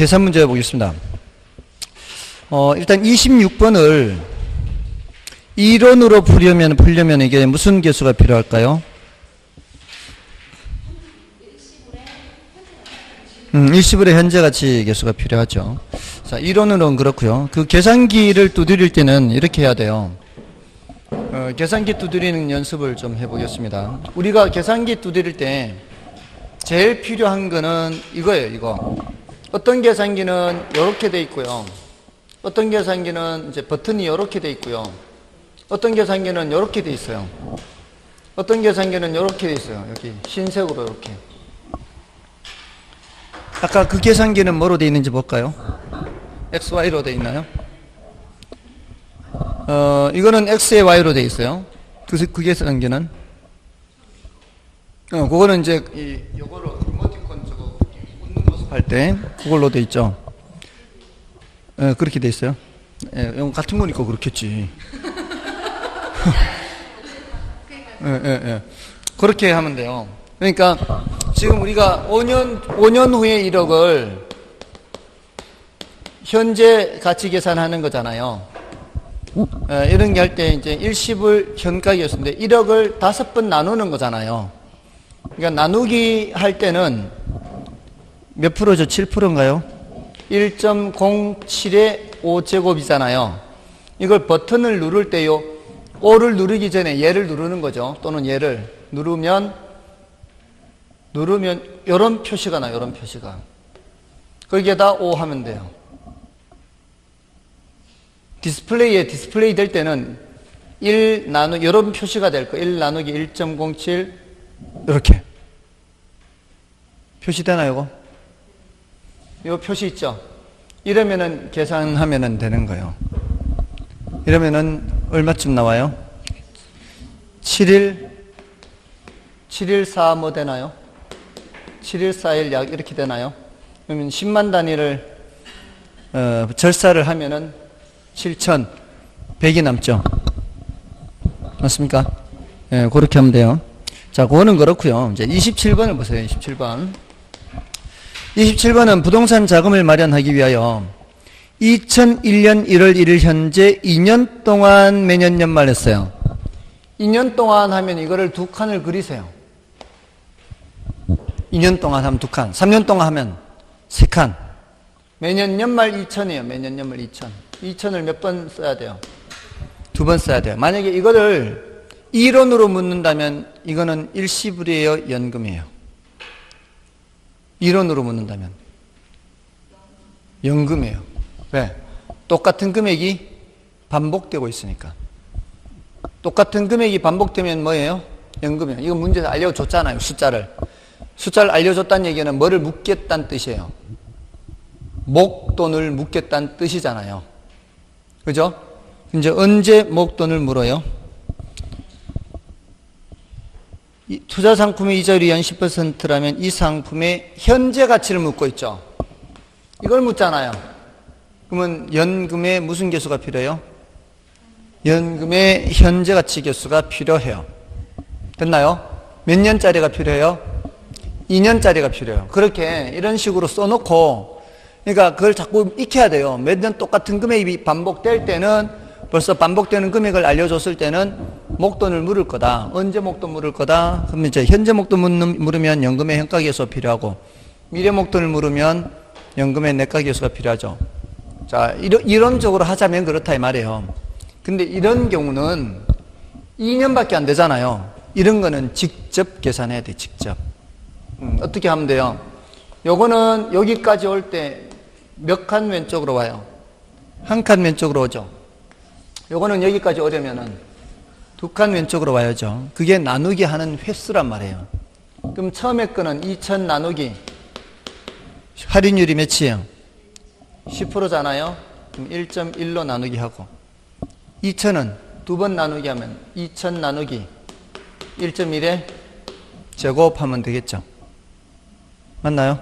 계산 문제 보겠습니다. 일단 26번을 이론으로 풀려면 이게 무슨 개수가 필요할까요? 일시불의 현재가치 개수가 필요하죠. 자, 이론으로는 그렇고요. 그 계산기를 두드릴 때는 이렇게 해야 돼요. 계산기 두드리는 연습을 좀 해보겠습니다. 우리가 계산기 두드릴 때 제일 필요한 거는 이거예요, 이거. 어떤 계산기는 이렇게 돼 있고요. 어떤 계산기는 이제 버튼이 이렇게 돼 있고요. 어떤 계산기는 이렇게 돼 있어요. 어떤 계산기는 이렇게 돼 있어요. 여기 흰색으로 이렇게. 아까 그 계산기는 뭐로 돼 있는지 볼까요? XY로 돼 있나요? 이거는 X에 Y로 돼 있어요. 그 계산기는 그거는 이제 요거를 이모티콘 저거 웃는 모습 할 때 그걸로 돼 있죠. 그렇게 돼 있어요. 같은 거니까 그렇겠지. 그렇게 하면 돼요. 그러니까 지금 우리가 5년 후에 1억을 현재 가치 계산하는 거잖아요. 이런 게 할 때 이제 일시불 현가계수인데 1억을 5번 나누는 거잖아요. 그러니까 나누기 할 때는 몇 프로죠? 7%인가요? 1.07의 5제곱이잖아요. 이걸 버튼을 누를 때요. 5를 누르기 전에 얘를 누르는 거죠. 또는 얘를 누르면 이런 표시가 나요. 이런 표시가. 거기에다 5 하면 돼요. 디스플레이 될 때는 이런 표시가 될 거예요. 1 나누기 1.07 이렇게 표시되나요? 이거? 이 표시 있죠? 이러면은 계산하면은 되는 거예요. 이러면은 얼마쯤 나와요? 714 뭐 되나요? 7141 약 이렇게 되나요? 그러면 10만 단위를 절사를 하면은 7,100이 남죠. 맞습니까? 예, 그렇게 하면 돼요. 자, 그거는 그렇고요. 이제 27번을 보세요. 27번. 27번은 부동산 자금을 마련하기 위하여 2001년 1월 1일 현재 2년 동안 매년 연말했어요. 2년 동안 하면 이거를 두 칸을 그리세요. 2년 동안 하면 두 칸, 3년 동안 하면 세 칸. 매년 연말 2천이에요. 매년 연말 2천. 2천을 몇 번 써야 돼요? 2번 써야 돼요. 만약에 이거를 이론으로 묻는다면 이거는 일시불이에요? 연금이에요? 이론으로 묻는다면 연금이에요. 왜? 똑같은 금액이 반복되고 있으니까. 똑같은 금액이 반복되면 뭐예요? 연금이에요. 이거 문제에서 알려줬잖아요. 숫자를 알려줬다는 얘기는 뭐를 묻겠다는 뜻이에요. 목돈을 묻겠다는 뜻이잖아요. 그죠? 이제 언제 목돈을 물어요? 투자 상품의 이자율이 연 10%라면 이 상품의 현재 가치를 묻고 있죠. 이걸 묻잖아요. 그러면 연금의 무슨 개수가 필요해요? 연금의 현재 가치 개수가 필요해요. 됐나요? 몇 년짜리가 필요해요? 2년짜리가 필요해요. 그렇게 이런 식으로 써놓고, 그러니까 그걸 자꾸 익혀야 돼요. 매년 똑같은 금액이 반복될 때는 벌써 반복되는 금액을 알려줬을 때는 목돈을 물을 거다. 언제 목돈 물을 거다? 그러면 이제 현재 목돈 물으면 연금의 현가계수가 필요하고, 미래 목돈을 물으면 연금의 내가계수가 필요하죠. 자, 이론적으로 하자면 그렇다 이 말이에요. 근데 이런 경우는 2년밖에 안 되잖아요. 이런 거는 직접 계산해야 돼, 직접. 어떻게 하면 돼요? 요거는 여기까지 올 때 몇 칸 왼쪽으로 와요? 한 칸 왼쪽으로 오죠. 요거는 여기까지 오려면은 두 칸 왼쪽으로 와야죠. 그게 나누기 하는 횟수란 말이에요. 그럼 처음에 거는 2000 나누기 할인율이 몇이에요? 10%잖아요. 그럼 1.1로 나누기 하고 2000은 두 번 나누기 하면 2000 나누기 1.1에 제곱하면 되겠죠. 맞나요?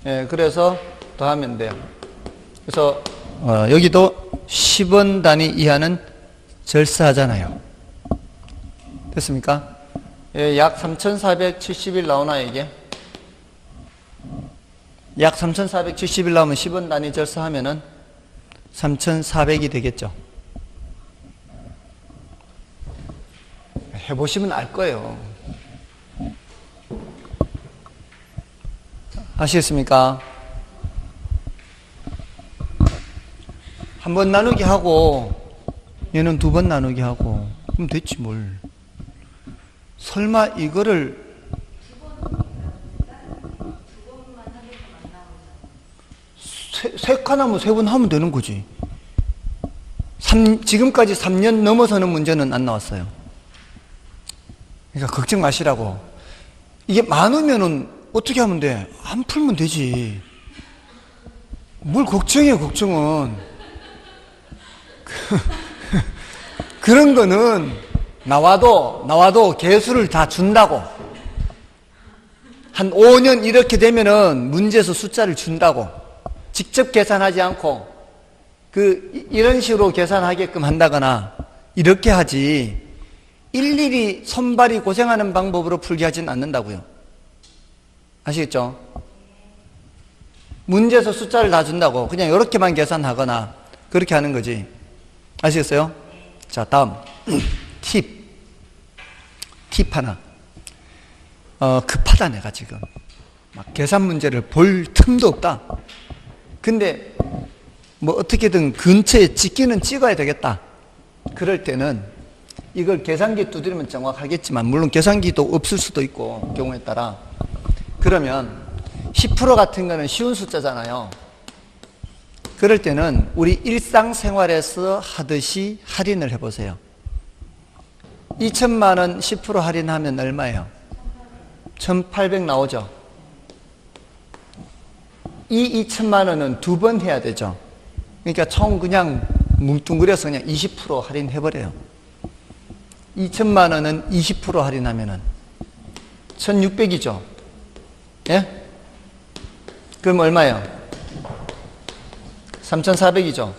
예, 그래서 더하면 돼요. 그래서 여기도 10원 단위 이하는 절사하잖아요. 됐습니까? 예, 약 3,470일 나오나요, 이게? 약 3,470일 나오면 10원 단위 절사하면은 3,400이 되겠죠. 해보시면 알 거예요. 아시겠습니까? 한 번 나누기 하고 얘는 두 번 나누기 하고 그럼 됐지 뭘. 설마 이거를 세 칸 하면 세 번 하면 되는 거지. 지금까지 3년 넘어서는 문제는 안 나왔어요. 그러니까 걱정 마시라고. 이게 많으면은 어떻게 하면 돼? 안 풀면 되지. 뭘 걱정해, 걱정은. 그런 거는 나와도 개수를 다 준다고. 한 5년 이렇게 되면은 문제에서 숫자를 준다고. 직접 계산하지 않고 이런 식으로 계산하게끔 한다거나 이렇게 하지 일일이 손발이 고생하는 방법으로 풀게 하진 않는다고요. 아시겠죠? 문제에서 숫자를 다 준다고 그냥 이렇게만 계산하거나 그렇게 하는 거지. 아시겠어요? 자, 다음 팁 하나. 급하다 내가 지금 막 계산 문제를 볼 틈도 없다. 근데 뭐 어떻게든 근처에 찍기는 찍어야 되겠다. 그럴 때는 이걸 계산기 두드리면 정확하겠지만 물론 계산기도 없을 수도 있고 경우에 따라. 그러면 10% 같은 거는 쉬운 숫자잖아요. 그럴 때는 우리 일상생활에서 하듯이 할인을 해보세요. 2천만 원 10% 할인하면 얼마예요? 1,800 나오죠. 이 2천만 원은 두 번 해야 되죠. 그러니까 총 그냥 뭉뚱그려서 그냥 20% 할인해버려요. 2천만 원은 20% 할인하면은 1,600이죠. 예? 그럼 얼마예요? 3,400이죠.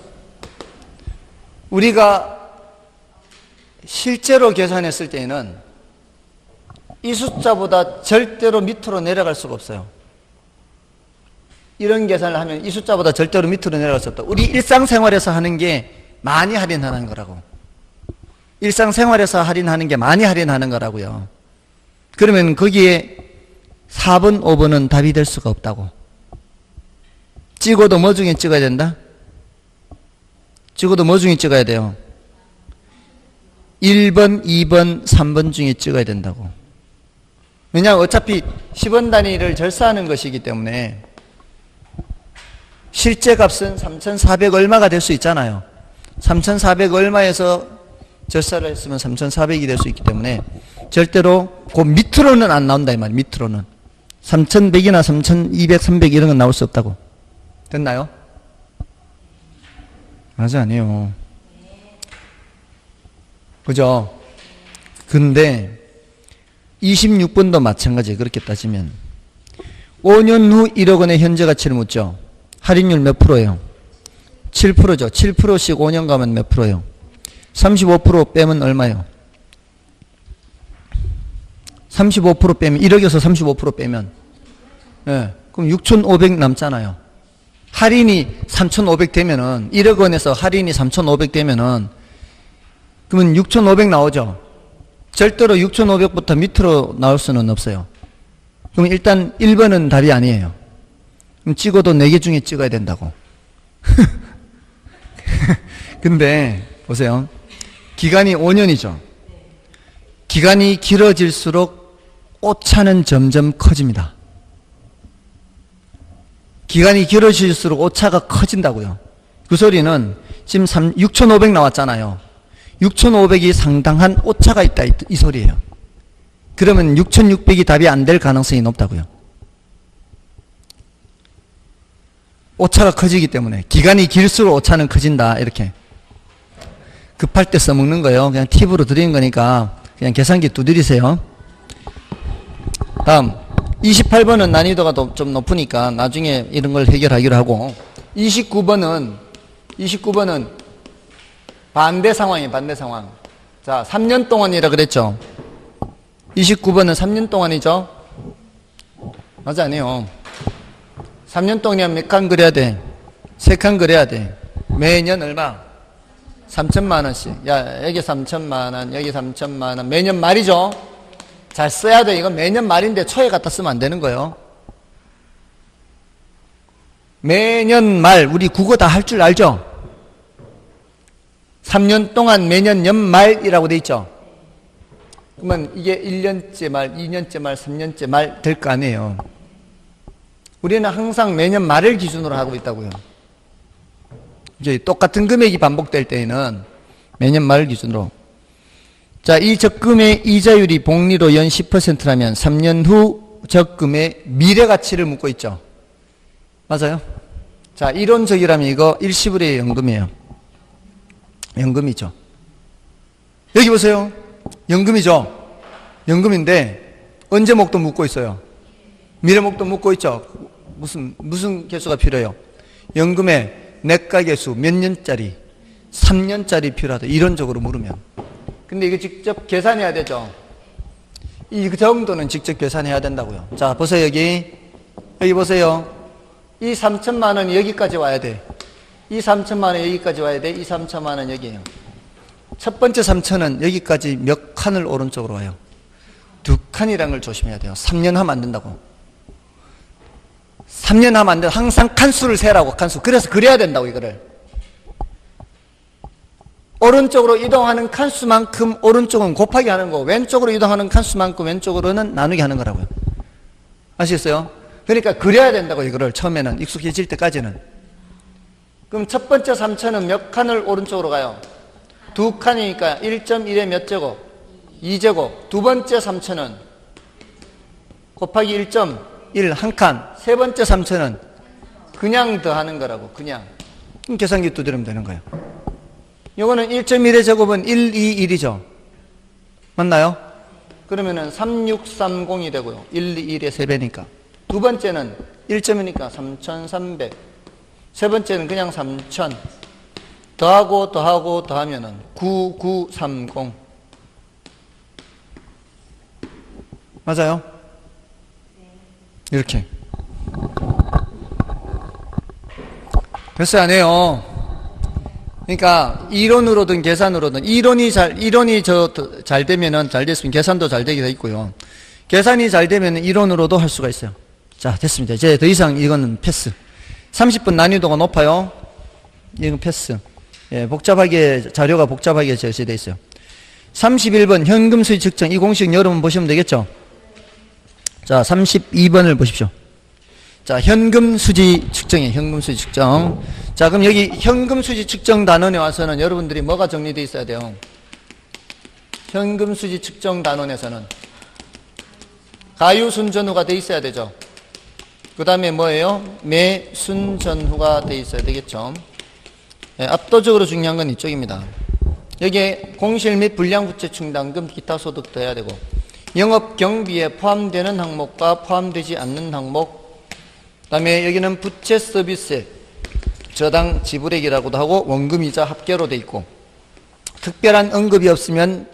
우리가 실제로 계산했을 때에는 이 숫자보다 절대로 밑으로 내려갈 수가 없어요. 이런 계산을 하면 이 숫자보다 절대로 밑으로 내려갈 수 없다. 우리 일상생활에서 하는 게 많이 할인하는 거라고. 일상생활에서 할인하는 게 많이 할인하는 거라고요. 그러면 거기에 4번, 5번은 답이 될 수가 없다고. 찍어도 뭐 중에 찍어야 된다? 찍어도 뭐 중에 찍어야 돼요? 1번, 2번, 3번 중에 찍어야 된다고. 왜냐하면 어차피 10원 단위를 절사하는 것이기 때문에 실제 값은 3,400 얼마가 될 수 있잖아요. 3,400 얼마에서 절사를 했으면 3,400이 될 수 있기 때문에 절대로 그 밑으로는 안 나온다 이 말이에요. 밑으로는 3,100이나 3,200, 300 이런 건 나올 수 없다고. 됐나요? 맞아, 아니에요. 그죠? 근데 26번도 마찬가지예요. 그렇게 따지면 5년 후 1억 원의 현재 가치를 묻죠. 할인율 몇 프로예요? 7%죠. 7%씩 5년 가면 몇 프로예요? 35% 빼면 얼마예요? 35% 빼면 1억에서 35% 빼면 네, 그럼 6,500 남잖아요. 할인이 3,500 되면은 1억 원에서 할인이 3,500 되면은 그러면 6,500 나오죠. 절대로 6,500부터 밑으로 나올 수는 없어요. 그럼 일단 1번은 답이 아니에요. 그럼 찍어도 4개 중에 찍어야 된다고. 근데 보세요. 기간이 5년이죠. 기간이 길어질수록 오차는 점점 커집니다. 기간이 길어질수록 오차가 커진다고요. 그 소리는 지금 6,500 나왔잖아요. 6,500이 상당한 오차가 있다 이 소리예요. 그러면 6,600이 답이 안 될 가능성이 높다고요. 오차가 커지기 때문에 기간이 길수록 오차는 커진다 이렇게. 급할 때 써먹는 거예요. 그냥 팁으로 드리는 거니까 그냥 계산기 두드리세요. 다음 28번은 난이도가 좀 높으니까 나중에 이런 걸 해결하기로 하고 29번은 반대 상황이에요. 반대 상황. 자, 3년 동안이라 그랬죠. 29번은 3년 동안이죠. 맞아, 아니에요. 3년 동안 몇 칸 그려야 돼? 3칸 그려야 돼. 매년 얼마? 3천만 원씩. 야, 여기 3천만 원, 여기 3천만 원. 매년 말이죠? 잘 써야 돼. 이건 매년 말인데 초에 갖다 쓰면 안 되는 거예요. 매년 말, 우리 국어 다 할 줄 알죠? 3년 동안 매년 연말이라고 돼 있죠? 그러면 이게 1년째 말, 2년째 말, 3년째 말 될 거 아니에요. 우리는 항상 매년 말을 기준으로 하고 있다고요. 이제 똑같은 금액이 반복될 때에는 매년 말 기준으로. 자, 이 적금의 이자율이 복리로 연 10%라면 3년 후 적금의 미래 가치를 묻고 있죠. 맞아요? 자, 이론적이라면 이거 일시불의 연금이에요. 연금이죠. 여기 보세요. 연금이죠. 연금인데 언제 목돈 묻고 있어요? 미래 목돈 묻고 있죠. 무슨 개수가 필요해요? 연금의 내가 개수 몇 년짜리? 3년짜리 필요하다. 이론적으로 물으면. 근데 이거 직접 계산해야 되죠. 이 정도는 직접 계산해야 된다고요. 자, 보세요. 여기 보세요. 이 3천만 원이 여기까지 와야 돼. 이 3천만 원 여기까지 와야 돼. 이 3천만 원 여기에요. 첫 번째 3천은 여기까지 몇 칸을 오른쪽으로 와요? 2칸이라는 걸 조심해야 돼요. 3년 하면 안 된다고. 3년 하면 안 돼. 항상 칸수를 세라고, 칸수. 그래서 그래야 된다고, 이거를. 오른쪽으로 이동하는 칸수만큼 오른쪽은 곱하기 하는 거고, 왼쪽으로 이동하는 칸수만큼 왼쪽으로는 나누기 하는 거라고요. 아시겠어요? 그러니까 그려야 된다고, 이거를. 처음에는. 익숙해질 때까지는. 그럼 첫 번째 3천은 몇 칸을 오른쪽으로 가요? 2칸이니까 1.1에 몇 제곱? 2제곱. 두 번째 3천은 곱하기 1.1 한 칸. 세 번째 3천은 그냥 더하는 거라고. 그냥. 그럼 계산기 두드리면 되는 거예요. 요거는 1.1의 제곱은 1, 2, 1이죠. 맞나요? 그러면은 3630이 되고요. 1, 2, 1의 3배니까. 두 번째는 1점이니까 3300. 세 번째는 그냥 3000. 더하고 더하면은 9930. 맞아요? 이렇게. 됐어요, 안 해요? 그러니까 이론으로든 계산으로든 이론이 잘 되면은 잘 됐으면 계산도 잘 되게 돼 있고요. 계산이 잘 되면은 이론으로도 할 수가 있어요. 자, 됐습니다. 이제 더 이상 이거는 패스. 30분 난이도가 높아요. 이건 패스. 예, 자료가 복잡하게 제시되어 있어요. 31번 현금 수익 측정. 이 공식 여러분 보시면 되겠죠? 자, 32번을 보십시오. 자, 현금 수지 측정이에요. 현금 수지 측정. 자, 그럼 여기 현금 수지 측정 단원에 와서는 여러분들이 뭐가 정리되어 있어야 돼요? 현금 수지 측정 단원에서는 가유순전후가 되어 있어야 되죠. 그 다음에 뭐예요? 매순전후가 되어 있어야 되겠죠. 네, 압도적으로 중요한 건 이쪽입니다. 여기에 공실 및 불량부채 충당금 기타 소득 더해야 되고, 영업 경비에 포함되는 항목과 포함되지 않는 항목, 그 다음에 여기는 부채 서비스액, 저당 지불액이라고도 하고 원금이자 합계로 돼 있고, 특별한 언급이 없으면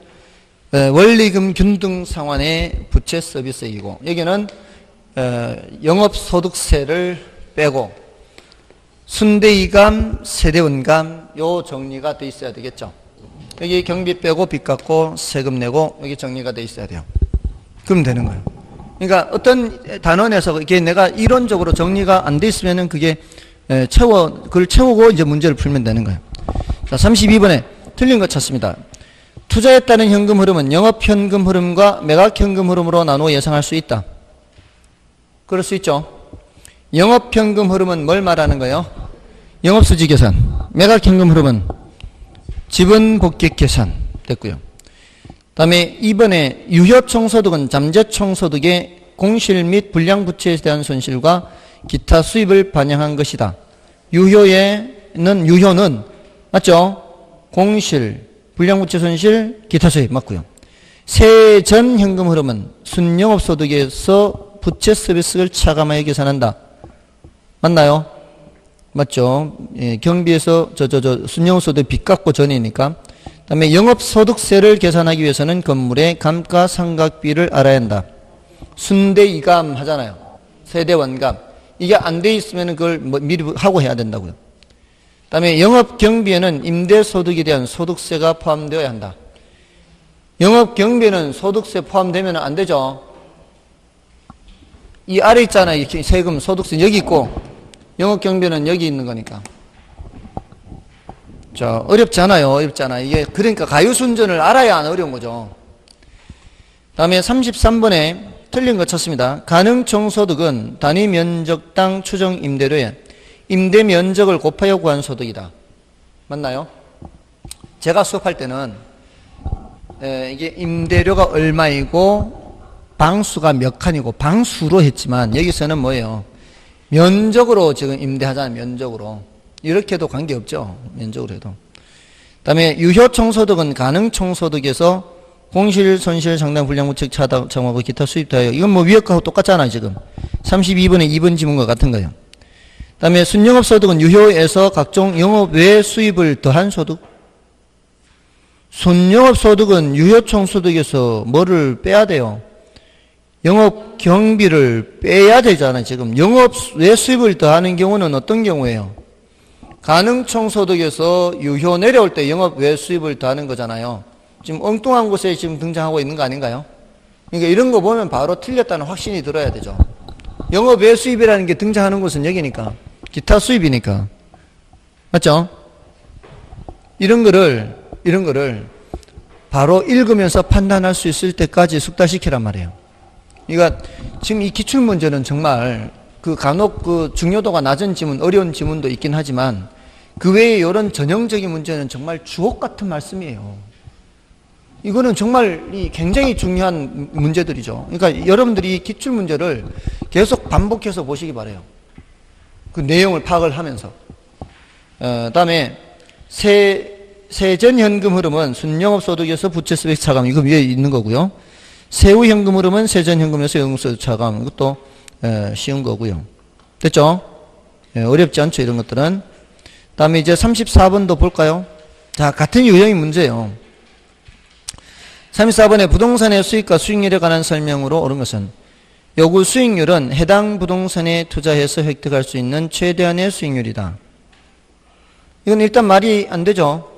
원리금 균등 상환의 부채 서비스액이고, 여기는 영업소득세를 빼고 순대이감, 세대원감 요 정리가 돼 있어야 되겠죠. 여기 경비 빼고 빚 갚고 세금 내고 여기 정리가 돼 있어야 돼요. 그럼 되는 거예요. 그러니까 어떤 단원에서 이게 내가 이론적으로 정리가 안 돼 있으면은 그게 그걸 채우고 이제 문제를 풀면 되는 거예요. 자, 32번에 틀린 거 찾습니다. 투자에 따른 현금 흐름은 영업현금 흐름과 매각현금 흐름으로 나누어 예상할 수 있다. 그럴 수 있죠. 영업현금 흐름은 뭘 말하는 거예요? 영업수지 계산. 매각현금 흐름은 지분복귀 계산 됐고요. 그 다음에 2번에 유효총소득은 잠재총소득의 공실 및 불량부채에 대한 손실과 기타 수입을 반영한 것이다. 유효는 맞죠? 공실, 불량부채 손실, 기타 수입 맞고요. 세전 현금 흐름은 순영업소득에서 부채 서비스를 차감하여 계산한다. 맞나요? 맞죠? 예, 경비에서 순영소득 빚 갚고 전이니까. 그 다음에 영업소득세를 계산하기 위해서는 건물의 감가상각비를 알아야 한다. 순대이감 하잖아요. 세대원감. 이게 안 돼 있으면 그걸 뭐 미리 하고 해야 된다고요. 그 다음에 영업경비에는 임대소득에 대한 소득세가 포함되어야 한다. 영업경비에는 소득세 포함되면 안 되죠. 이 아래 있잖아요. 세금, 소득세 여기 있고 영업경비는 여기 있는 거니까. 자, 어렵지 않아요. 어렵지 않아요. 이게 그러니까 가유순전을 알아야 안 어려운 거죠. 다음에 33번에 틀린 거 쳤습니다. 가능총소득은 단위 면적당 추정 임대료에 임대 면적을 곱하여 구한 소득이다. 맞나요? 제가 수업할 때는 이게 임대료가 얼마이고 방수가 몇 칸이고 방수로 했지만 여기서는 뭐예요? 면적으로 지금 임대하잖아요. 면적으로. 이렇게 해도 관계없죠. 면적으로 해도. 그 다음에 유효총소득은 가능총소득에서 공실, 손실, 상당, 불량, 무책, 차다, 정하고 기타 수입 더하여. 이건 뭐 위에 거하고 똑같잖아요. 지금 32번에 2번 지문과 같은 거예요. 그 다음에 순영업소득은 유효에서 각종 영업 외 수입을 더한 소득. 순영업소득은 유효총소득에서 뭐를 빼야 돼요? 영업경비를 빼야 되잖아요. 지금 영업 외 수입을 더하는 경우는 어떤 경우예요? 가능총소득에서 유효 내려올 때 영업 외 수입을 더하는 거잖아요. 지금 엉뚱한 곳에 지금 등장하고 있는 거 아닌가요? 그러니까 이런 거 보면 바로 틀렸다는 확신이 들어야 되죠. 영업 외 수입이라는 게 등장하는 곳은 여기니까. 기타 수입이니까. 맞죠? 이런 거를 바로 읽으면서 판단할 수 있을 때까지 숙달시키란 말이에요. 그러니까 지금 이 기출문제는 정말 그 간혹 그 중요도가 낮은 지문, 어려운 지문도 있긴 하지만 그 외에 이런 전형적인 문제는 정말 주옥 같은 말씀이에요. 이거는 정말 굉장히 중요한 문제들이죠. 그러니까 여러분들이 기출문제를 계속 반복해서 보시기 바라요. 그 내용을 파악을 하면서. 다음에 세전현금 흐름은 순영업소득에서 부채소득 차감. 이거 위에 있는 거고요. 세후현금 흐름은 세전현금에서 영업소득 차감. 이것도 쉬운 거고요. 됐죠? 어렵지 않죠. 이런 것들은. 다음에 이제 34번도 볼까요? 자, 같은 유형의 문제예요. 34번에 부동산의 수익과 수익률에 관한 설명으로 옳은 것은 요구 수익률은 해당 부동산에 투자해서 획득할 수 있는 최대한의 수익률이다. 이건 일단 말이 안 되죠.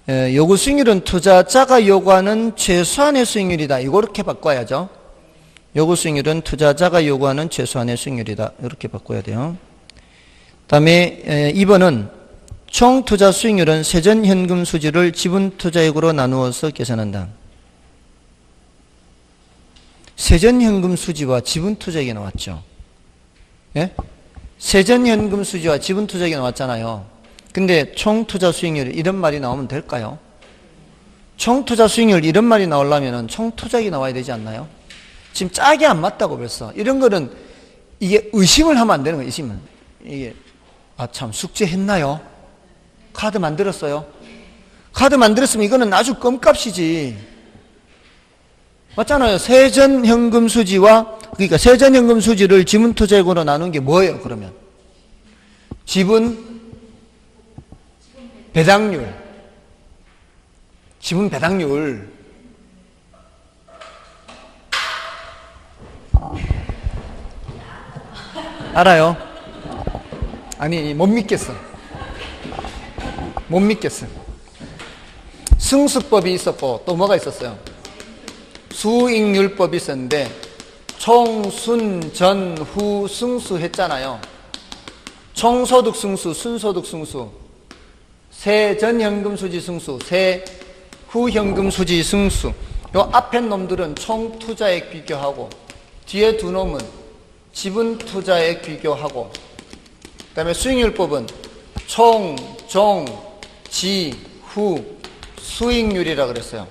요구 수익률은 투자자가 요구하는 최소한의 수익률이다. 이렇게 바꿔야죠. 요구 수익률은 투자자가 요구하는 최소한의 수익률이다. 이렇게 바꿔야 돼요. 다음에 2번은 총 투자 수익률은 세전현금 수지를 지분 투자액으로 나누어서 계산한다. 세전현금 수지와 지분 투자액이 나왔죠. 예? 세전현금 수지와 지분 투자액이 나왔잖아요. 근데 총 투자 수익률 이런 말이 나오면 될까요? 총 투자 수익률 이런 말이 나오려면 총 투자액이 나와야 되지 않나요? 지금 짝이 안 맞다고 벌써. 이런 거는 이게 의심을 하면 안 되는 거예요. 의심은. 이게 아 참 숙제했나요? 카드 만들었어요? 카드 만들었으면 이거는 아주 껌값이지. 맞잖아요. 세전현금 수지와 그러니까 세전현금 수지를 지분 투자액으로 나눈 게 뭐예요? 그러면 지분 배당률. 지분 배당률. 알아요? 아니 못 믿겠어. 못 믿겠어. 승수법이 있었고 또 뭐가 있었어요? 수익률법이 있었는데 총, 순, 전, 후, 승수 했잖아요. 총소득 승수, 순소득 승수, 세전현금 수지 승수, 세후현금 수지 승수. 요 앞에 놈들은 총투자액 비교하고 뒤에 두 놈은 지분 투자액 비교하고 그 다음에 수익률법은 총, 종, 지, 후, 수익률이라 그랬어요.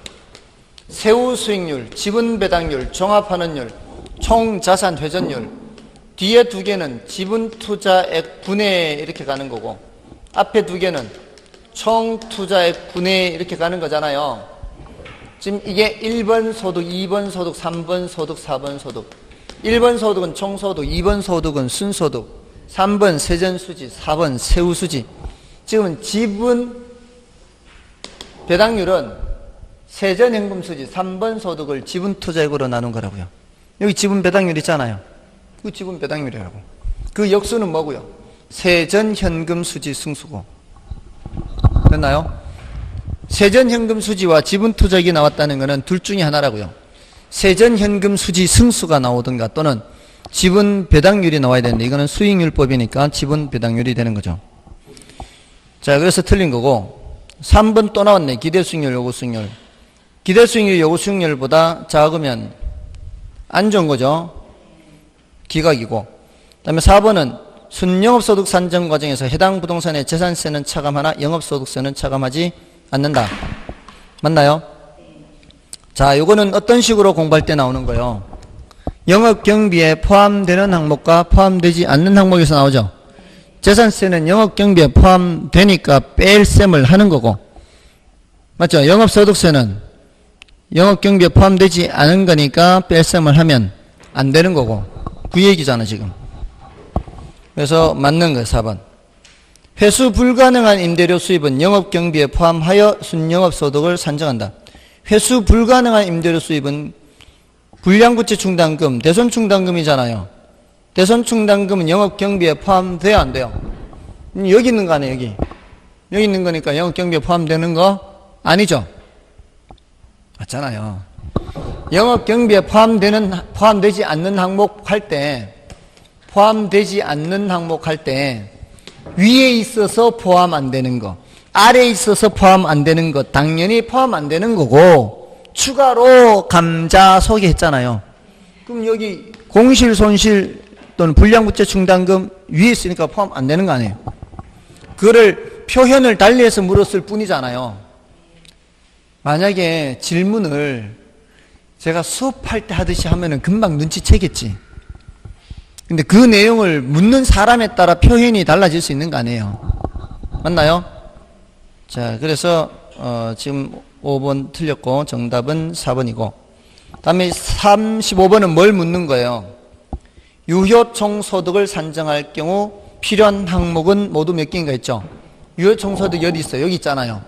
세후 수익률, 지분 배당률, 종합환원율, 총자산 회전율. 뒤에 두 개는 지분 투자액 분해 이렇게 가는 거고 앞에 두 개는 총 투자액 분해 이렇게 가는 거잖아요. 지금 이게 1번 소득, 2번 소득, 3번 소득, 4번 소득. 1번 소득은 총소득, 2번 소득은 순소득, 3번 세전수지, 4번 세후수지. 지금은 지분 배당률은 세전현금수지 3번 소득을 지분 투자액으로 나눈 거라고요. 여기 지분 배당률 있잖아요. 그 지분 배당률이라고. 그 역수는 뭐고요? 세전 현금 수지 승수고. 됐나요? 세전 현금 수지와 지분 투자액이 나왔다는 것은 둘 중에 하나라고요. 세전 현금 수지 승수가 나오든가 또는 지분 배당률이 나와야 되는데 이거는 수익률법이니까 지분 배당률이 되는 거죠. 자, 그래서 틀린 거고 3번 또 나왔네. 기대수익률, 요구수익률. 기대수익률, 요구수익률보다 작으면 안 좋은 거죠. 기각이고. 그 다음에 4번은 순영업소득 산정 과정에서 해당 부동산의 재산세는 차감하나 영업소득세는 차감하지 않는다. 맞나요? 자, 요거는 어떤 식으로 공부할 때 나오는 거예요? 영업경비에 포함되는 항목과 포함되지 않는 항목에서 나오죠. 재산세는 영업경비에 포함되니까 뺄 셈을 하는 거고, 맞죠? 영업소득세는 영업경비에 포함되지 않은 거니까 뺄 셈을 하면 안 되는 거고, 그 얘기잖아 지금. 그래서 맞는 거예요. 4번. 회수 불가능한 임대료 수입은 영업경비에 포함하여 순영업소득을 산정한다. 회수 불가능한 임대료 수입은 불량부채 충당금, 대손 충당금이잖아요. 대손 충당금은 영업경비에 포함돼야 안 돼요? 여기 있는 거 아니에요, 여기. 여기 있는 거니까 영업경비에 포함되는 거 아니죠? 맞잖아요. 영업경비에 포함되지 않는 항목 할 때, 포함되지 않는 항목 할 때, 위에 있어서 포함 안 되는 거, 아래에 있어서 포함 안 되는 거, 당연히 포함 안 되는 거고, 추가로 감자소개 했잖아요. 그럼 여기 공실, 손실 또는 불량부채 충당금 위에 있으니까 포함 안 되는 거 아니에요? 그거를 표현을 달리해서 물었을 뿐이잖아요. 만약에 질문을 제가 수업할 때 하듯이 하면은 금방 눈치채겠지. 근데 그 내용을 묻는 사람에 따라 표현이 달라질 수 있는 거 아니에요? 맞나요? 자, 그래서 지금 5번 틀렸고 정답은 4번이고, 다음에 35번은 뭘 묻는 거예요? 유효총소득을 산정할 경우 필요한 항목은 모두 몇 개인가 있죠? 유효총소득 어디 있어요? 여기 있잖아요.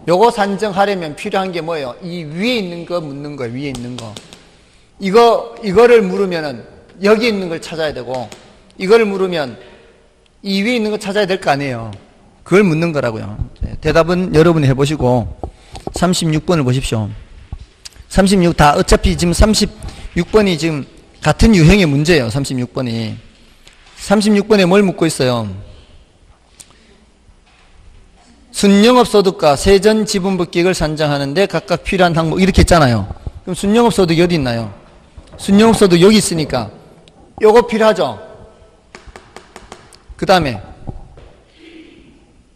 요거 산정하려면 필요한 게 뭐예요? 이 위에 있는 거 묻는 거예요. 위에 있는 거. 이거를 물으면은 여기 있는 걸 찾아야 되고, 이걸 물으면 이 위에 있는 거 찾아야 될 거 아니에요. 그걸 묻는 거라고요. 대답은 여러분이 해보시고 36번을 보십시오. 36 다 어차피 지금 36번이 지금 같은 유형의 문제예요. 36번이. 36번에 뭘 묻고 있어요? 순영업소득과 세전지분법기획을 산정하는데 각각 필요한 항목 이렇게 했잖아요. 그럼 순영업소득이 어디 있나요? 순영업소득 여기 있으니까 요거 필요하죠? 그 다음에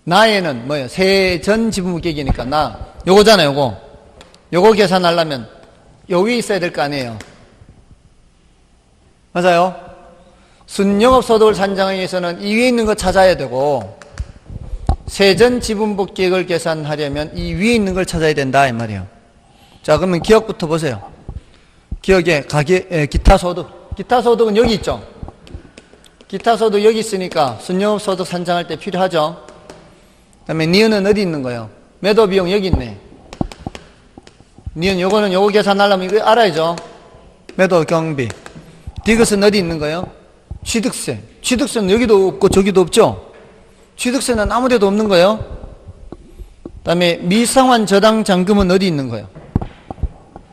나에는 뭐예요? 세전지분법기획이니까 나 요거잖아요. 요거 계산하려면 요 위에 있어야 될 거 아니에요? 맞아요? 순영업소득을 산정하기 위해서는 이 위에 있는 거 찾아야 되고, 세전지분법기획을 계산하려면 이 위에 있는 걸 찾아야 된다 이 말이에요. 자, 그러면 기억부터 보세요. 기억에 기타소득. 기타소득은 여기 있죠? 기타소득 여기 있으니까 순영업소득 산정할 때 필요하죠? 그 다음에 니은은 어디 있는 거예요? 매도비용 여기 있네. 니은 요거는 요거 계산하려면 이거 알아야죠? 매도경비. 디귿은 어디 있는 거예요? 취득세. 취득세는 여기도 없고 저기도 없죠? 취득세는 아무 데도 없는 거예요. 그 다음에 미상환 저당 잔금은 어디 있는 거예요?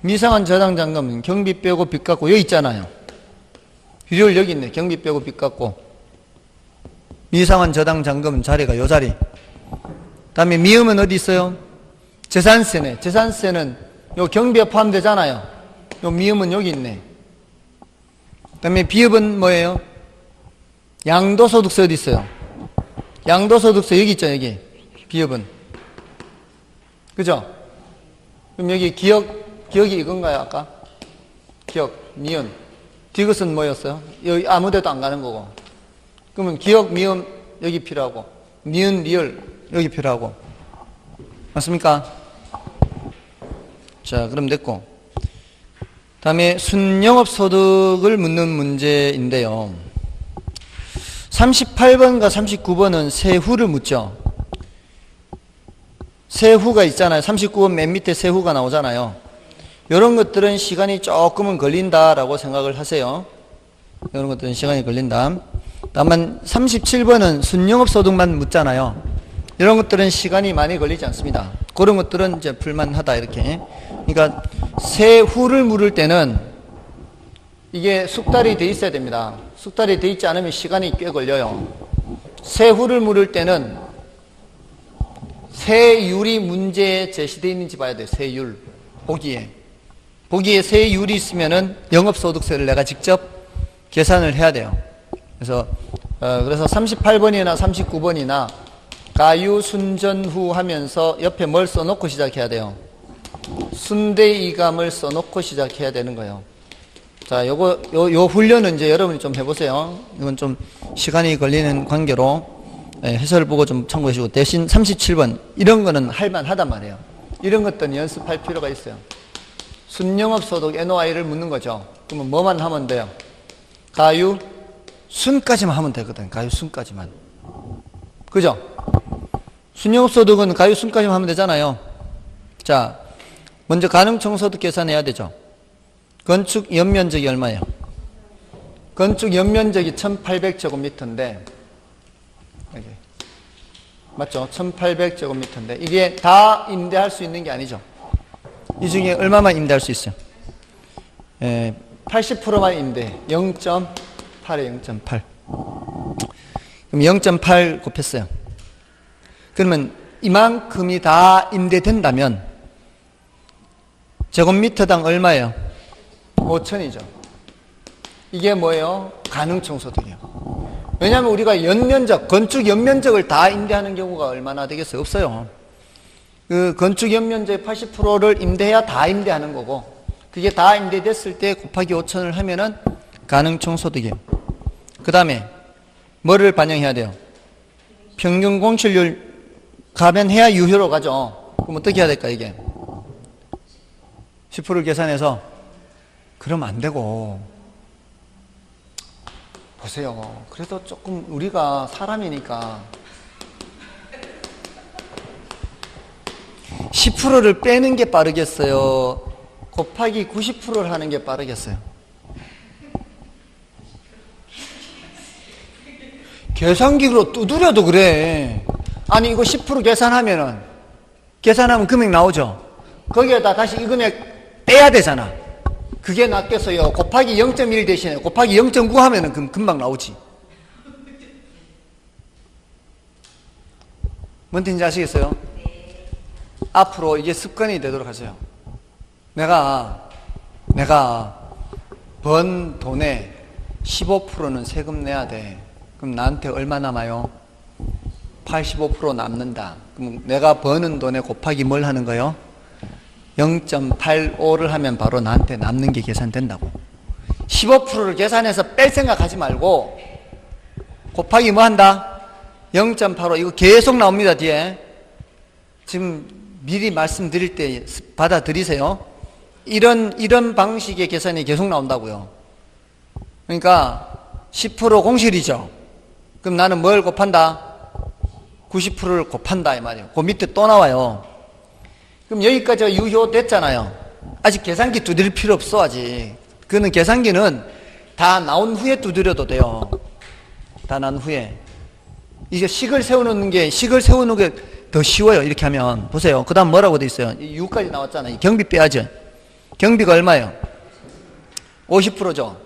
미상환 저당 잔금은 경비 빼고 빚 갚고 여기 있잖아요. 비율 여기 있네. 경비 빼고 빚 갚고. 미상환 저당 잔금은 자리가 요 자리. 그 다음에 미음은 어디 있어요? 재산세네. 재산세는 요 경비에 포함되잖아요. 요 미음은 여기 있네. 그 다음에 비읍은 뭐예요? 양도소득세 어디 있어요? 양도소득세 여기 있죠, 여기. 비읍은. 그죠? 그럼 여기 기억이 이건가요, 아까? 기억, 미음. 디귿은 뭐였어요? 여기 아무 데도 안 가는 거고. 그러면 기억, 미음 여기 필요하고, 니은, 리을 여기 필요하고. 맞습니까? 자, 그럼 됐고. 다음에 순영업소득을 묻는 문제인데요. 38번과 39번은 세후를 묻죠. 세후가 있잖아요. 39번 맨 밑에 세후가 나오잖아요. 이런 것들은 시간이 조금은 걸린다라고 생각을 하세요. 이런 것들은 시간이 걸린다. 다만 37번은 순영업소득만 묻잖아요. 이런 것들은 시간이 많이 걸리지 않습니다. 그런 것들은 이제 풀만하다 이렇게. 그러니까 세후를 물을 때는 이게 숙달이 돼 있어야 됩니다. 숙달이 돼 있지 않으면 시간이 꽤 걸려요. 세후를 물을 때는 세율이 문제에 제시되어 있는지 봐야 돼요. 세율. 보기에 세율이 있으면은 영업소득세를 내가 직접 계산을 해야 돼요. 그래서 38번이나 39번이나 가유 순전후 하면서 옆에 뭘 써놓고 시작해야 돼요. 순대이감을 써놓고 시작해야 되는 거예요. 자, 요 훈련은 이제 여러분이 좀 해보세요. 이건 좀 시간이 걸리는 관계로 해설 보고 좀 참고해 주시고, 대신 37번 이런 거는 할만하단 말이에요. 이런 것들은 연습할 필요가 있어요. 순영업소득 NOI를 묻는 거죠. 그러면 뭐만 하면 돼요? 가유 순까지만 하면 되거든. 가유 순까지만. 그죠? 순영업소득은 가유 순까지만 하면 되잖아요. 자, 먼저 가능총소득 계산해야 되죠. 건축 연면적이 얼마예요? 건축 연면적이 1800제곱미터인데, 맞죠? 1800제곱미터인데 이게 다 임대할 수 있는 게 아니죠. 이 중에 얼마만 임대할 수 있어요? 80%만 임대. 0.8에 0.8. 그럼 0.8 곱했어요. 그러면 이만큼이 다 임대된다면 제곱미터당 얼마예요? 5천이죠. 이게 뭐예요? 가능총소득이에요. 왜냐하면 우리가 연면적, 건축 연면적을 다 임대하는 경우가 얼마나 되겠어요? 없어요. 그 건축 연면적의 80%를 임대해야 다 임대하는 거고, 그게 다 임대됐을 때 곱하기 5천을 하면은 가능총소득이에요. 그 다음에 뭐를 반영해야 돼요? 평균 공실률 감면해야 유효로 가죠. 그럼 어떻게 해야 될까 이게? 10%를 계산해서. 그러면 안 되고, 보세요. 그래도 조금 우리가 사람이니까 10%를 빼는 게 빠르겠어요? 곱하기 90%를 하는 게 빠르겠어요? 계산기로 두드려도 그래. 아니 이거 10% 계산하면 금액 나오죠. 거기에다 다시 이 금액 빼야 되잖아. 그게 낫겠어요? 곱하기 0.1 대신에 곱하기 0.9 하면은 금방 나오지. 뭔 뜻인지 아시겠어요? 앞으로 이게 습관이 되도록 하세요. 내가 번 돈에 15%는 세금 내야 돼. 그럼 나한테 얼마 남아요? 85% 남는다. 그럼 내가 버는 돈에 곱하기 뭘 하는 거예요? 0.85를 하면 바로 나한테 남는 게 계산된다고. 15%를 계산해서 뺄 생각하지 말고 곱하기 뭐 한다? 0.85. 이거 계속 나옵니다. 뒤에. 지금 미리 말씀드릴 때 받아들이세요. 이런 방식의 계산이 계속 나온다고요. 그러니까 10% 공실이죠. 그럼 나는 뭘 곱한다? 90%를 곱한다 이 말이에요. 그 밑에 또 나와요. 그럼 여기까지 유효됐잖아요. 아직 계산기 두드릴 필요 없어. 아직 그거는 계산기는 다 나온 후에 두드려도 돼요. 다 난 후에. 이게 식을 세우는 게 더 쉬워요. 이렇게 하면. 보세요. 그 다음 뭐라고 돼 있어요? 6까지 나왔잖아요. 경비 빼야죠. 경비가 얼마예요? 50%죠.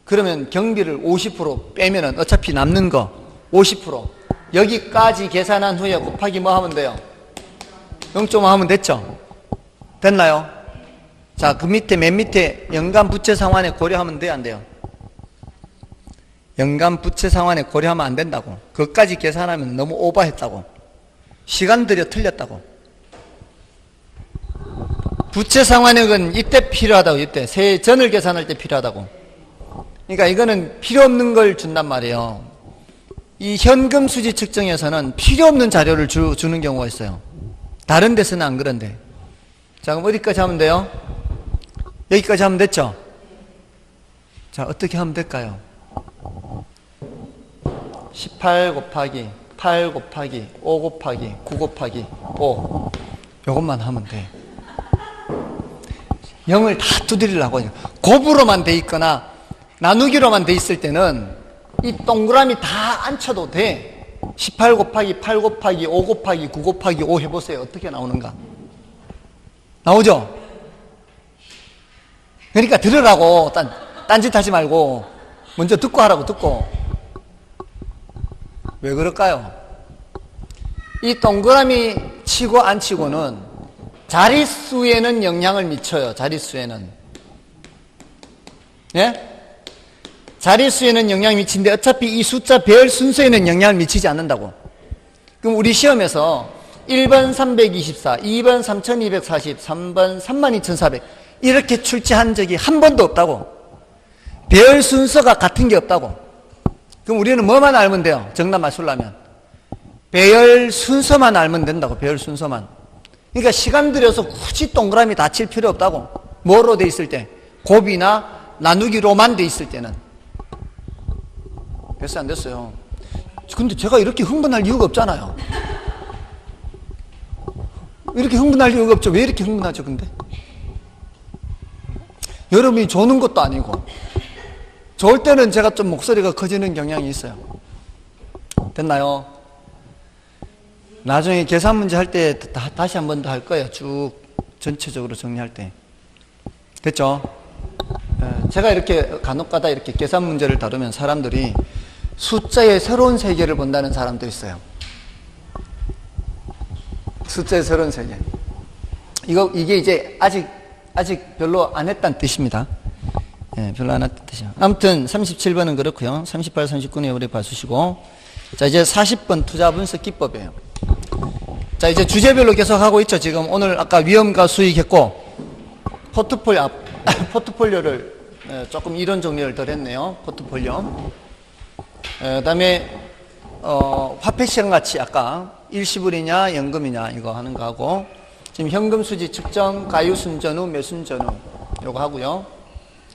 그러면 경비를 50% 빼면은 어차피 남는 거 50%. 여기까지 계산한 후에 곱하기 뭐 하면 돼요? 0.5 하면 됐죠? 됐나요? 자, 그 밑에, 맨 밑에 연간 부채 상환에 고려하면 돼요? 안 돼요? 연간 부채 상환에 고려하면 안 된다고. 그것까지 계산하면 너무 오버했다고. 시간 들여 틀렸다고. 부채 상환액은 이때 필요하다고. 이때 세전을 계산할 때 필요하다고. 그러니까 이거는 필요 없는 걸 준단 말이에요. 이 현금 수지 측정에서는 필요 없는 자료를 주는 경우가 있어요. 다른 데서는 안 그런데. 자, 그럼 어디까지 하면 돼요? 여기까지 하면 됐죠? 자, 어떻게 하면 될까요? 18 곱하기 8 곱하기 5 곱하기 9 곱하기 5 요것만 하면 돼. 0을 다 두드리려고. 곱으로만 돼 있거나 나누기로만 돼 있을 때는 이 동그라미 다 안 쳐도 돼. 18 곱하기 8 곱하기 5 곱하기 9 곱하기 5 해보세요. 어떻게 나오는가? 나오죠? 그러니까 들으라고. 딴짓 하지 말고 먼저 듣고 하라고. 듣고. 왜 그럴까요? 이 동그라미 치고 안 치고는 자릿수에는 영향을 미쳐요. 자릿수에는. 예? 자릿수에는 영향을 미치는데 어차피 이 숫자 별 순서에는 영향을 미치지 않는다고. 그럼 우리 시험에서 1번 324, 2번 3240, 3번 32400 이렇게 출제한 적이 한 번도 없다고. 별 순서가 같은 게 없다고. 그럼 우리는 뭐만 알면 돼요? 정답 맞추려면 배열 순서만 알면 된다고. 배열 순서만. 그러니까 시간 들여서 굳이 동그라미 다 칠 필요 없다고. 뭐로 돼 있을 때? 곱이나 나누기로만 돼 있을 때는. 됐어요 안 됐어요? 근데 제가 이렇게 흥분할 이유가 없잖아요. 이렇게 흥분할 이유가 없죠. 왜 이렇게 흥분하죠 근데? 여러분이 조는 것도 아니고. 좋을 때는 제가 좀 목소리가 커지는 경향이 있어요. 됐나요? 나중에 계산 문제 할 때 다시 한 번 더 할 거예요. 쭉 전체적으로 정리할 때. 됐죠? 제가 이렇게 간혹가다 이렇게 계산 문제를 다루면 사람들이 숫자의 새로운 세계를 본다는 사람도 있어요. 숫자의 새로운 세계. 이게 이제 아직 별로 안 했다는 뜻입니다. 예, 별로 안 했다는 뜻이에요. 아무튼 37번은 그렇고요. 38, 39는 우리 봐주시고. 자, 이제 40번 투자 분석 기법이에요. 자, 이제 주제별로 계속 하고 있죠. 지금 오늘 아까 위험과 수익 했고, 포트폴리오를 조금 이런 정리를 덜 했네요. 포트폴리오. 그 다음에 화폐 시장 가치 아까 일시불이냐 연금이냐 이거 하는 거 하고, 지금 현금 수지 측정, 가유순 전후, 매순 전후 요거 하고요.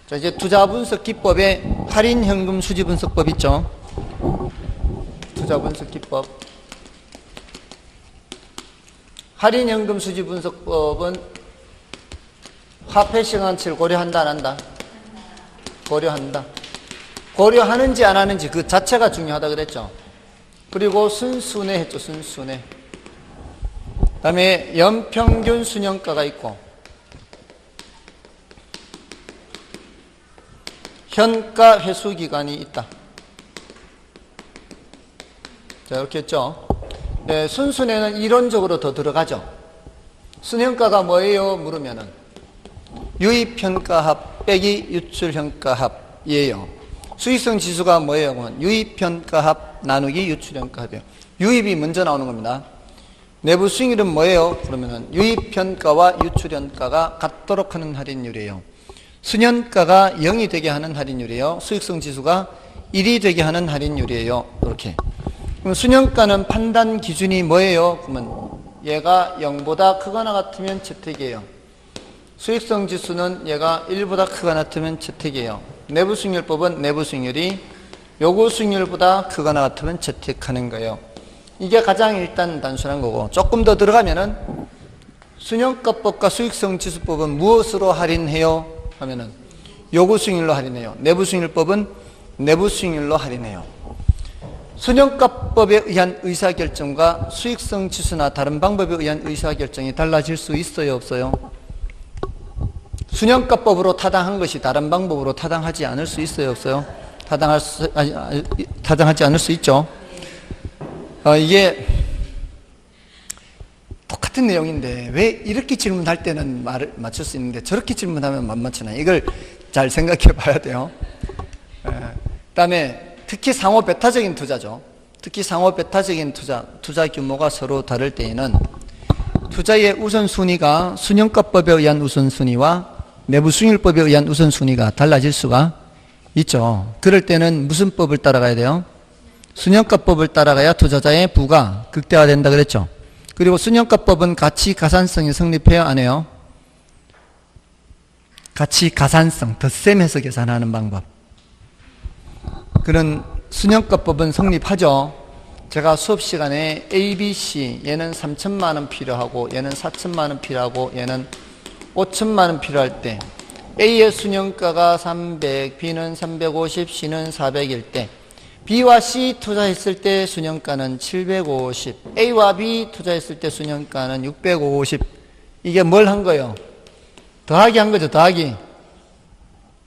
자, 이제 투자 분석 기법에 할인 현금 수지 분석법 있죠. 투자 분석 기법. 할인 현금 수지 분석법은 화폐 시장 가치를 고려한다 안 한다? 고려한다. 고려하는지 안 하는지 그 자체가 중요하다 그랬죠. 그리고 순순해 했죠. 순순해. 그 다음에 연평균 순현가가 있고, 현가 회수 기간이 있다. 자, 이렇게 했죠. 네, 순순해는 이론적으로 더 들어가죠. 순현가가 뭐예요? 물으면은 유입현가합 빼기 유출현가합이에요. 수익성 지수가 뭐예요? 그러면 유입현가합 나누기 유출현가합이에요. 유입이 먼저 나오는 겁니다. 내부 수익률은 뭐예요? 그러면은 유입현가와 유출현가가 같도록 하는 할인율이에요. 순현가가 0이 되게 하는 할인율이에요. 수익성 지수가 1이 되게 하는 할인율이에요. 이렇게. 그럼 순현가는 판단 기준이 뭐예요? 그러면 얘가 0보다 크거나 같으면 채택이에요. 수익성 지수는 얘가 1보다 크거나 같으면 채택이에요. 내부 수익률법은 내부 수익률이 요구 수익률보다 크거나 같으면 채택하는 거예요. 이게 가장 일단 단순한 거고, 조금 더 들어가면은 순현가법과 수익성 지수법은 무엇으로 할인해요? 하면은 요구 수익률로 할인해요. 내부 수익률법은 내부 수익률로 할인해요. 순현가법에 의한 의사결정과 수익성 지수나 다른 방법에 의한 의사결정이 달라질 수 있어요? 없어요? 순현가법으로 타당한 것이 다른 방법으로 타당하지 않을 수 있어요? 없어요? 타당하지 않을 수 있죠. 이게 똑같은 내용인데 왜 이렇게 질문할 때는 말을 맞출 수 있는데 저렇게 질문하면 못 맞추나? 이걸 잘 생각해 봐야 돼요. 그 다음에 특히 상호 배타적인 투자죠. 특히 상호 배타적인 투자 규모가 서로 다를 때에는 투자의 우선순위가 순현가법에 의한 우선순위와 내부 수익률법에 의한 우선순위가 달라질 수가 있죠. 그럴 때는 무슨 법을 따라가야 돼요? 순현가법을 따라가야 투자자의 부가 극대화된다 그랬죠. 그리고 순현가법은 가치 가산성이 성립해요? 안 해요? 가치 가산성, 덧셈해서 계산하는 방법. 그런 순현가법은 성립하죠. 제가 수업 시간에 A, B, C, 얘는 3천만 원 필요하고 얘는 4천만 원 필요하고 얘는 5천만 원 필요할 때 A의 순현가가 300, B는 350, C는 400일 때 B와 C 투자했을 때 순현가는 750, A와 B 투자했을 때 순현가는 650. 이게 뭘 한 거예요? 더하기 한 거죠, 더하기.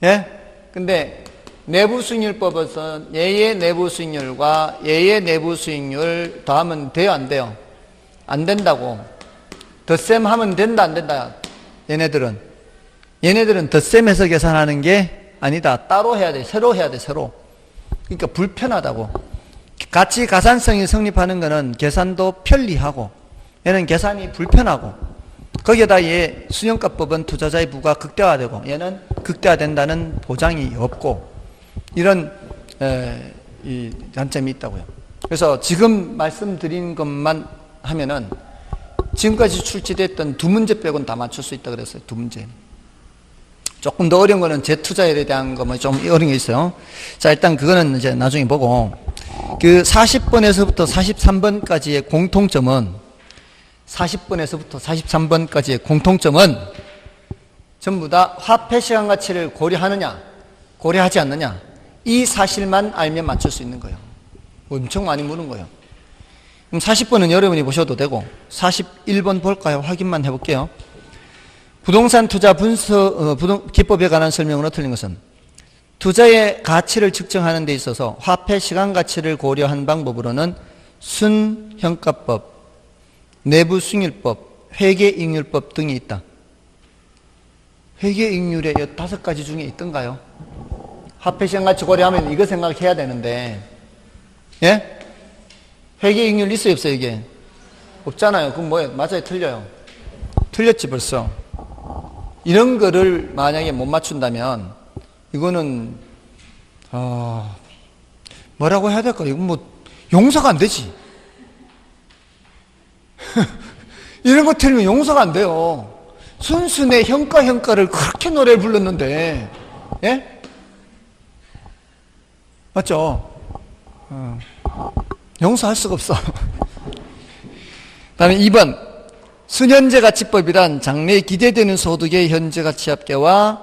예? 근데 내부 수익률법에서 얘의 내부 수익률과 얘의 내부 수익률 더하면 돼요, 안 돼요? 안 된다고. 덧셈 하면 된다, 안 된다? 얘네들은 덧셈해서 계산하는 게 아니다. 따로 해야 돼. 새로 해야 돼, 새로. 그러니까 불편하다고. 가치 가산성이 성립하는 거는 계산도 편리하고, 얘는 계산이 불편하고, 거기에다 얘 순현가법은 투자자의 부가 극대화되고, 얘는 극대화된다는 보장이 없고, 이런 이 단점이 있다고요. 그래서 지금 말씀드린 것만 하면은 지금까지 출제됐던 두 문제 빼고는 다 맞출 수 있다 그랬어요. 두 문제. 조금 더 어려운 거는 재투자율에 대한 거면 좀 어려운 게 있어요. 자, 일단 그거는 이제 나중에 보고, 그 40번에서부터 43번까지의 공통점은, 40번에서부터 43번까지의 공통점은 전부 다 화폐 시간 가치를 고려하느냐, 고려하지 않느냐, 이 사실만 알면 맞출 수 있는 거예요. 엄청 많이 무는 거예요. 그럼 40번은 여러분이 보셔도 되고, 41번 볼까요? 확인만 해볼게요. 부동산 투자 분석 기법에 관한 설명으로 틀린 것은 투자의 가치를 측정하는 데 있어서 화폐 시간 가치를 고려한 방법으로는 순현가법, 내부 수익률법, 회계익률법 등이 있다. 회계익률에 5가지 중에 있던가요? 화폐 시간 가치 고려하면 이거 생각해야 되는데, 예? 회계익률 있어요, 없어요, 이게? 없잖아요. 그럼 뭐예요? 맞아요, 틀려요? 틀렸지, 벌써. 이런 거를 만약에 못 맞춘다면, 이거는, 뭐라고 해야 될까? 이건 뭐, 용서가 안 되지. 이런 거 틀리면 용서가 안 돼요. 순순의 형가를 그렇게 노래 불렀는데, 예? 맞죠? 용서할 수가 없어. 다음에 2번. 순현재가치법이란 장래에 기대되는 소득의 현재가치 합계와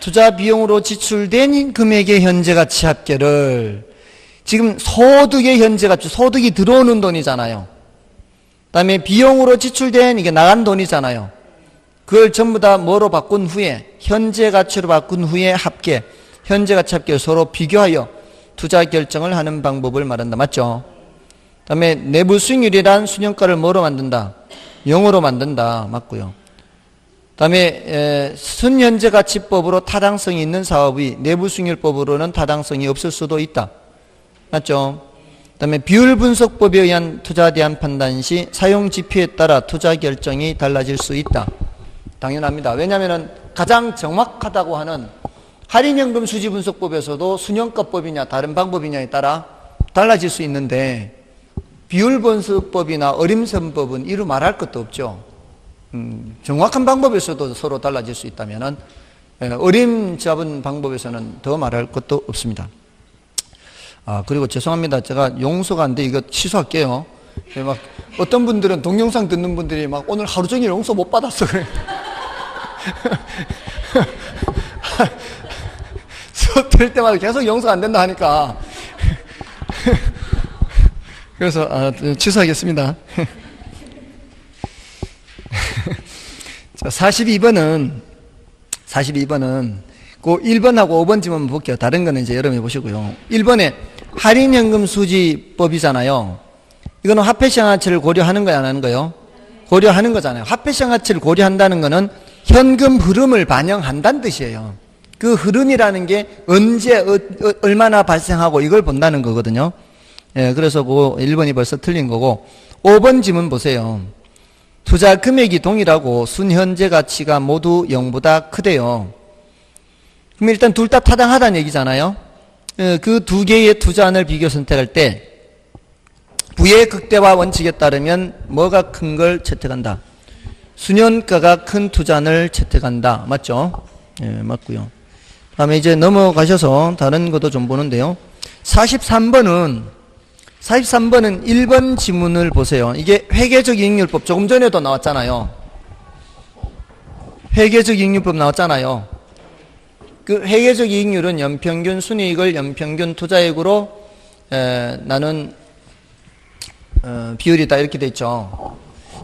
투자 비용으로 지출된 금액의 현재가치 합계를, 지금 소득의 현재가치, 소득이 들어오는 돈이잖아요. 다음에 비용으로 지출된 이게 나간 돈이잖아요. 그걸 전부 다 뭐로 바꾼 후에, 현재가치로 바꾼 후에 합계, 현재가치 합계를 서로 비교하여 투자 결정을 하는 방법을 말한다. 맞죠? 다음에 내부 수익률이란 순현가를 뭐로 만든다? 0으로 만든다. 맞고요. 다음에 순현재가치법으로 타당성이 있는 사업이 내부 수익률법으로는 타당성이 없을 수도 있다. 맞죠? 다음에 비율분석법에 의한 투자에 대한 판단 시 사용 지표에 따라 투자 결정이 달라질 수 있다. 당연합니다. 왜냐하면 가장 정확하다고 하는 할인연금 수지분석법에서도 순현가법이냐 다른 방법이냐에 따라 달라질 수 있는데, 비율분석법이나 어림선법은 이루 말할 것도 없죠. 정확한 방법에서도 서로 달라질 수 있다면 어림 잡은 방법에서는 더 말할 것도 없습니다. 그리고 죄송합니다. 제가 용서가 안 돼. 이거 취소할게요. 막 어떤 분들은 동영상 듣는 분들이 막 오늘 하루 종일 용서 못 받았어 그래. 수업 들을 때마다 계속 용서가 안 된다 하니까 그래서 취소하겠습니다. 자, 42번은 그 1번하고 5번쯤 볼게요. 다른 거는 이제 여러분이 보시고요. 1번에 할인연금 수지법이잖아요. 이거는 화폐시장 가치를 고려하는 거야, 안 하는 거요? 고려하는 거잖아요. 화폐시장 가치를 고려한다는 거는 현금 흐름을 반영한다는 뜻이에요. 그 흐름이라는 게 언제 얼마나 발생하고 이걸 본다는 거거든요. 예, 그래서 그 1번이 벌써 틀린 거고, 5번 지문 보세요. 투자 금액이 동일하고 순현재 가치가 모두 0보다 크대요. 그럼 일단 둘 다 타당하다는 얘기잖아요. 그 두 개의 투자안을 비교 선택할 때 부의 극대화 원칙에 따르면 뭐가 큰 걸 채택한다? 순현가가 큰 투자안을 채택한다. 맞죠? 예, 맞고요. 다음에 이제 넘어가셔서 다른 것도 좀 보는데요. 43번은 1번 지문을 보세요. 이게 회계적 이익률법 조금 전에도 나왔잖아요. 회계적 이익률법 나왔잖아요. 그 회계적 이익률은 연평균 순이익을 연평균 투자액으로 나눈 비율이다 이렇게 돼 있죠.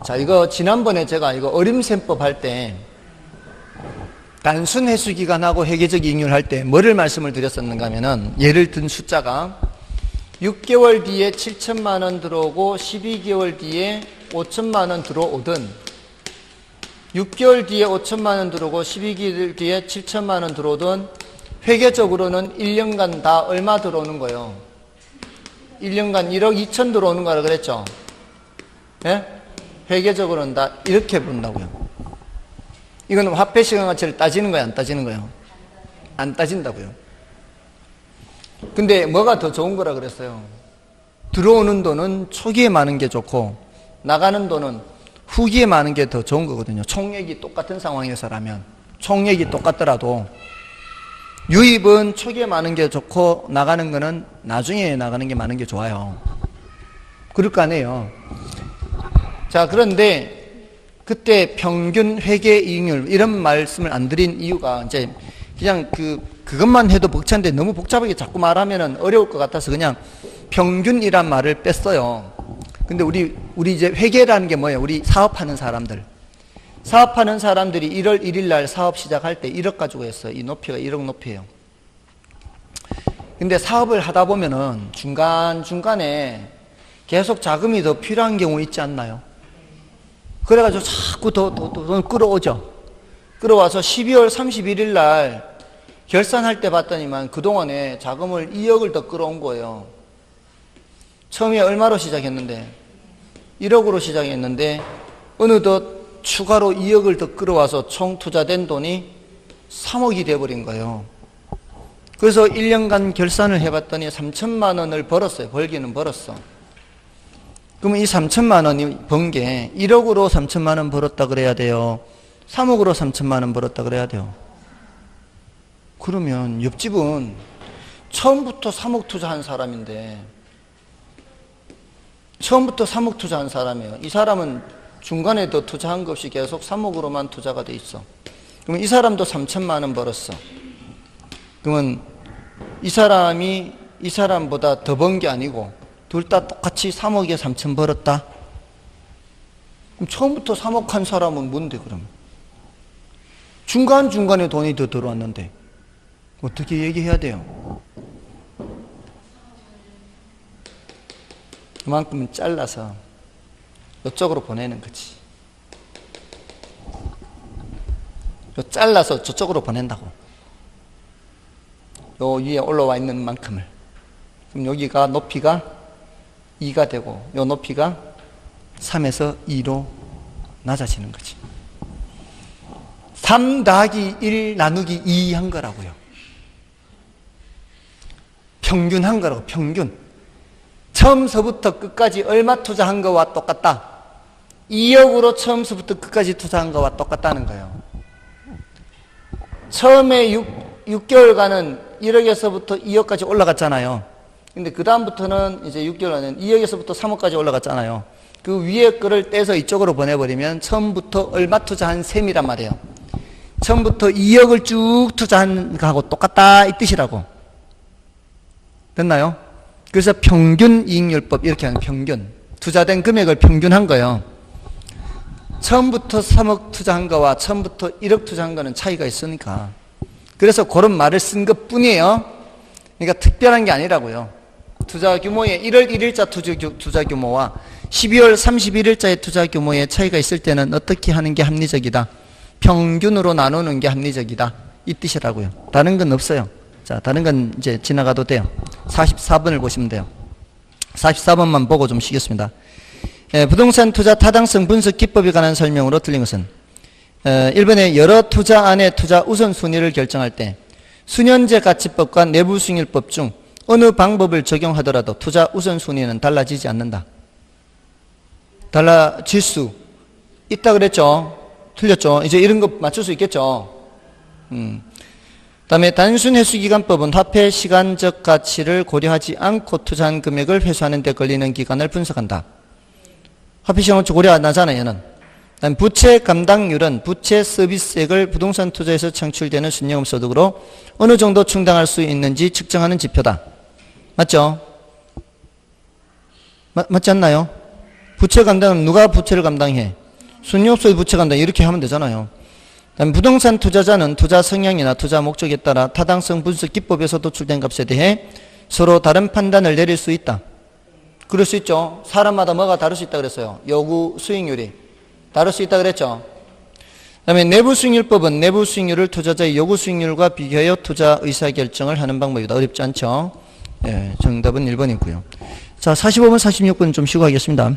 자, 이거 지난번에 제가 이거 어림셈법 할 때 단순 회수기간하고 회계적 이익률 할 때 뭐를 말씀을 드렸었는가 하면은 예를 든 숫자가 6개월 뒤에 7천만 원 들어오고 12개월 뒤에 5천만 원 들어오든 6개월 뒤에 5천만 원 들어오고 12개월 뒤에 7천만 원 들어오든 회계적으로는 1년간 다 얼마 들어오는 거예요? 1년간 1억 2천 들어오는 거라 그랬죠? 예? 회계적으로는 다 이렇게 본다고요. 이거는 화폐 시간 가치를 따지는 거예요? 안 따지는 거예요? 안 따진다고요. 근데 뭐가 더 좋은 거라 그랬어요? 들어오는 돈은 초기에 많은 게 좋고 나가는 돈은 후기에 많은 게 더 좋은 거거든요. 총액이 똑같은 상황에서라면 총액이 똑같더라도 유입은 초기에 많은 게 좋고 나가는 거는 나중에 나가는 게 많은 게 좋아요. 그럴 거 아니에요. 자, 그런데 그때 평균 회계 이익률 이런 말씀을 안 드린 이유가 이제 그냥 그것만 해도 벅찬데 너무 복잡하게 자꾸 말하면은 어려울 것 같아서 그냥 평균이란 말을 뺐어요. 근데 우리 이제 회계라는 게 뭐예요? 우리 사업하는 사람들. 사업하는 사람들이 1월 1일 날 사업 시작할 때 1억 가지고 했어요. 이 높이가 1억 높이에요. 근데 사업을 하다 보면은 중간중간에 계속 자금이 더 필요한 경우 있지 않나요? 그래가지고 자꾸 더 돈 끌어오죠. 끌어와서 12월 31일 날 결산할 때 봤더니만 그동안에 자금을 2억을 더 끌어온 거예요. 처음에 얼마로 시작했는데 1억으로 시작했는데 어느덧 추가로 2억을 더 끌어와서 총 투자된 돈이 3억이 돼버린 거예요. 그래서 1년간 결산을 해봤더니 3천만 원을 벌었어요. 벌기는 벌었어. 그러면 이 3천만 원이 번 게 1억으로 3천만 원 벌었다 그래야 돼요? 3억으로 3천만 원 벌었다 그래야 돼요? 그러면 옆집은 처음부터 3억 투자한 사람인데 처음부터 3억 투자한 사람이에요. 이 사람은 중간에 더 투자한 것 없이 계속 3억으로만 투자가 돼 있어. 그러면 이 사람도 3천만 원 벌었어. 그러면 이 사람이 이 사람보다 더 번 게 아니고 둘 다 똑같이 3억에 3천 벌었다? 그럼 처음부터 3억 한 사람은 뭔데 그러면? 중간중간에 돈이 더 들어왔는데 어떻게 얘기해야 돼요? 그만큼은 잘라서 이쪽으로 보내는 거지. 잘라서 저쪽으로 보낸다고. 요 위에 올라와 있는 만큼을. 그럼 여기가 높이가 2가 되고 요 높이가 3에서 2로 낮아지는 거지. 3 더하기 1 나누기 2 한 거라고요. 평균한 거라고. 평균. 처음서부터 끝까지 얼마 투자한 거와 똑같다. 2억으로 처음서부터 끝까지 투자한 거와 똑같다는 거예요. 처음에 6개월간은 1억에서부터 2억까지 올라갔잖아요. 근데 그 다음부터는 이제 6개월간은 2억에서부터 3억까지 올라갔잖아요. 그 위에 거를 떼서 이쪽으로 보내버리면 처음부터 얼마 투자한 셈이란 말이에요. 처음부터 2억을 쭉 투자한 거하고 똑같다 이 뜻이라고. 됐나요? 그래서 평균 이익률법 이렇게 하는 평균. 투자된 금액을 평균한 거예요. 처음부터 3억 투자한 거와 처음부터 1억 투자한 거는 차이가 있으니까. 그래서 그런 말을 쓴 것 뿐이에요. 그러니까 특별한 게 아니라고요. 투자 규모의 1월 1일자 투자 규모와 12월 31일자의 투자 규모의 차이가 있을 때는 어떻게 하는 게 합리적이다. 평균으로 나누는 게 합리적이다. 이 뜻이라고요. 다른 건 없어요. 자, 다른 건 이제 지나가도 돼요. 44번을 보시면 돼요. 44번만 보고 좀 쉬겠습니다. 부동산 투자 타당성 분석 기법에 관한 설명으로 틀린 것은 1번에 여러 투자안의 투자 우선순위를 결정할 때 수년제 가치법과 내부수익률법 중 어느 방법을 적용하더라도 투자 우선순위는 달라지지 않는다. 달라질 수 있다 그랬죠? 틀렸죠? 이제 이런 거 맞출 수 있겠죠? 다음에 단순 회수기간법은 화폐 시간적 가치를 고려하지 않고 투자한 금액을 회수하는 데 걸리는 기간을 분석한다. 화폐 시간 가치 고려 안 하잖아요, 얘는. 다음 부채 감당률은 부채 서비스액을 부동산 투자에서 창출되는 순여금 소득으로 어느 정도 충당할 수 있는지 측정하는 지표다. 맞죠? 맞지 않나요? 부채 감당은 누가 부채를 감당해? 순이업소의 부채 감당 이렇게 하면 되잖아요. 그다음에 부동산 투자자는 투자 성향이나 투자 목적에 따라 타당성 분석 기법에서 도출된 값에 대해 서로 다른 판단을 내릴 수 있다. 그럴 수 있죠. 사람마다 뭐가 다를 수 있다 그랬어요. 요구 수익률이 다를 수 있다 그랬죠. 그다음에 내부 수익률법은 내부 수익률을 투자자의 요구 수익률과 비교하여 투자 의사결정을 하는 방법이다. 어렵지 않죠. 예, 정답은 1번이고요. 자, 45번, 46번 좀 쉬고 하겠습니다.